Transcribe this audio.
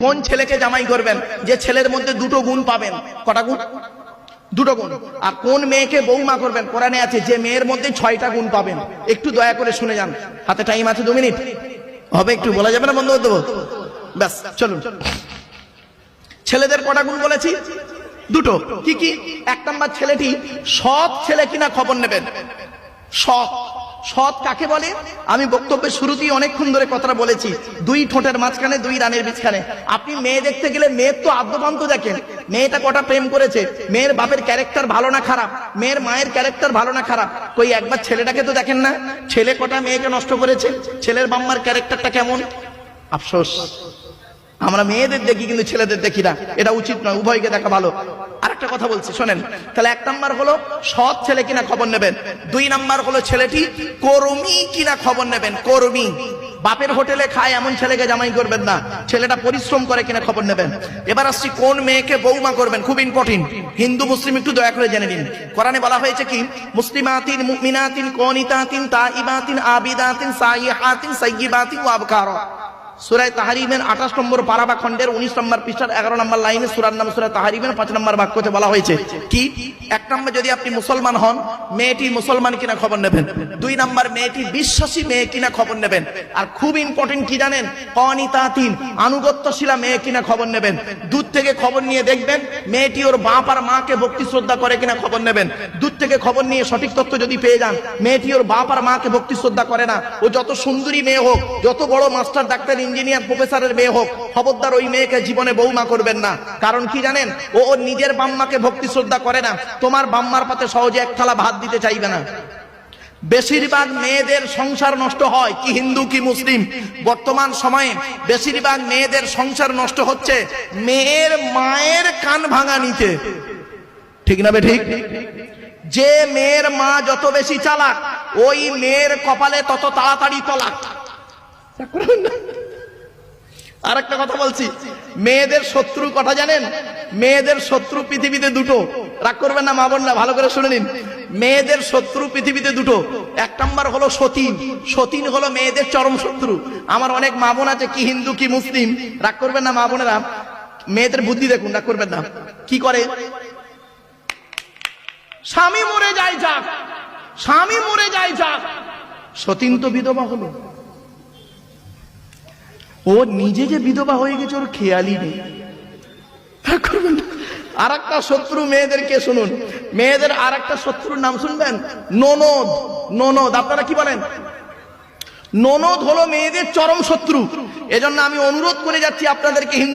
কোন ছেলেকে জামাই করবেন যে ছেলের মধ্যে দুটো গুণ পাবেন? কটা গুণ? দুটো গুণ। আর কোন মেয়েকে বৌমা করবেন? কোরআনে আছে যে মেয়ের মধ্যে 6টা গুণ পাবেন। একটু দয়া করে শুনে যান, হাতে টাইম আছে 2 মিনিট হবে, একটু বলা যাবে না বন্ধ করে দেবো? ব্যাস চলুন। ছেলেদের কটা গুণ বলেছি? দুটো। কি কি? 1 নাম্বার, ছেলেটি সৎ ছেলে কিনা খবর নেবেন। সৎ। সৎ কাকে বলে? আমি বক্তব্যের শুরুতেই অনেকক্ষণ ধরে কথাটা বলেছি, 2 ঠোঁটের মাঝখানে 2 রানের মাঝখানে। আপনি মেয়ে দেখতে গেলে মেয়ের তো আদ্যপান্ত দেখেন, মেয়েটা কটা প্রেম করেছে, মেয়ের বাপের ক্যারেক্টার ভালো না খারাপ, মেয়ের মায়ের ক্যারেক্টার ভালো না খারাপ, কই একবার ছেলেটাকে তো দেখেন না, ছেলে কটা মেয়েকে নষ্ট করেছে, ছেলের বাম্মার ক্যারেক্টারটা কেমন। আফসোস আমরা মেয়েদের দেখি কিন্তু ছেলেদের দেখি না, এটা উচিত নয়, উভয়কে দেখা ভালো। আরেকটা কথা বলছি শোনেন, তাহলে 1 নাম্বার হলো সৎ ছেলে কিনা খবর নেবেন। 2 নাম্বার হলো ছেলেটি কর্মী কিনা খবর নেবেন। কর্মী, বাপের হোটেলে খায় এমন ছেলেকে জামাই করবেন না, ছেলেটা পরিশ্রম করে কিনা খবর নেবেন। এবার আসছি কোন মেয়েকে বৌমা করবেন, খুব ইম্পর্টেন্ট। হিন্দু মুসলিম একটু দয়া করে জেনে নিন। কোরআনে বলা হয়েছে কি? মুসলিমাতিন মুমিনাতিন কনিতাতিন তাইবাতিন আবিদাতিন সাইয়্যিহাতিন সাইয়্যিবাতিন ওয়া আবকারা। সূরা তাহরিমের 28 নম্বর পারা বা খণ্ডের 19 নম্বর পৃষ্ঠার 11 নম্বর লাইনে সূরার নাম সূরা তাহরিমের 5 নম্বর বাক্যতে বলা হয়েছে কি? 1 নম্বর, যদি আপনি মুসলমান হন, মেয়েটি মুসলমান কিনা খবর নেবেন। 2 নম্বর, মেয়েটি বিশ্বাসী মেয়ে কিনা খবর নেবেন। আর খুব ইম্পর্টেন্ট কি জানেন? কনিতাতিন, আনুগত্যশীলা মেয়ে কিনা খবর নেবেন। দূর থেকে খবর নিয়ে দেখবেন মেয়েটি ওর বাপ আর মাকে ভক্তি শ্রদ্ধা করে কিনা খবর নেবেন। দূর থেকে খবর নিয়ে সঠিক তথ্য যদি পেয়ে যান মেয়েটি ওর বাপ আর মাকে ভক্তি শ্রদ্ধা করে না, ও যত সুন্দরী মেয়ে হোক, যত বড় মাস্টার ডাক্তার ইঞ্জিনিয়ার প্রফেসরের মেয়ে হোক, খবরদার ওই মেয়েকে জীবনে বৌমা করবেন না। কারণ কি জানেন? ও ওর নিজের বাম্মাকে ভক্তি শ্রদ্ধা করে না, তোমার বাম্মার পাতে সহজে 1 থালা ভাত দিতে চাইবে না। বেশিরভাগ মেয়েদের সংসার নষ্ট হয়, কি হিন্দু কি মুসলিম, বর্তমান সময়ে বেশিরভাগ মেয়েদের সংসার নষ্ট হচ্ছে মেয়ের মায়ের কান ভাঙা নিতে। ঠিক না বে ঠিক? যে মেয়ের মা যত বেশি চালাক, ওই মেয়ের কপালে তত তাড়াতাড়ি তলাক। আর একটা কথা বলছি, মেয়েদের শত্রু কথা জানেন? মেয়েদের শত্রু পৃথিবীতে 2। রাগ করবেন না মা বোন না, ভালো করে শুনে নিন। মেয়েদের শত্রু পৃথিবীতে 2। 1 নাম্বার হলো সতীন। সতীন হলো মেয়েদের চরম শত্রু। আমার অনেক মা বোন আছে, কি হিন্দু কি মুসলিম, রাগ করবেন না মা বোনেরা, মেয়েদের বুদ্ধি দেখুন, রাগ করবেন না। কি করে? স্বামী মরে যায় যাক, স্বামী মরে যায় যাক, সতীন তো বিধবা হলো, ও নিজে যে বিধবা হয়ে গেছে ওর খেয়ালই নেই। আর একটা শত্রু মেয়েদেরকে শুনুন, মেয়েদের আর একটা শত্রুর নাম শুনবেন, ননদ। ননদ, আপনারা কি বলেন? ননদ হলো মেয়েদের চরম শত্রু। এজন্য আমি অনুরোধ করে যাচ্ছি আপনাদেরকে,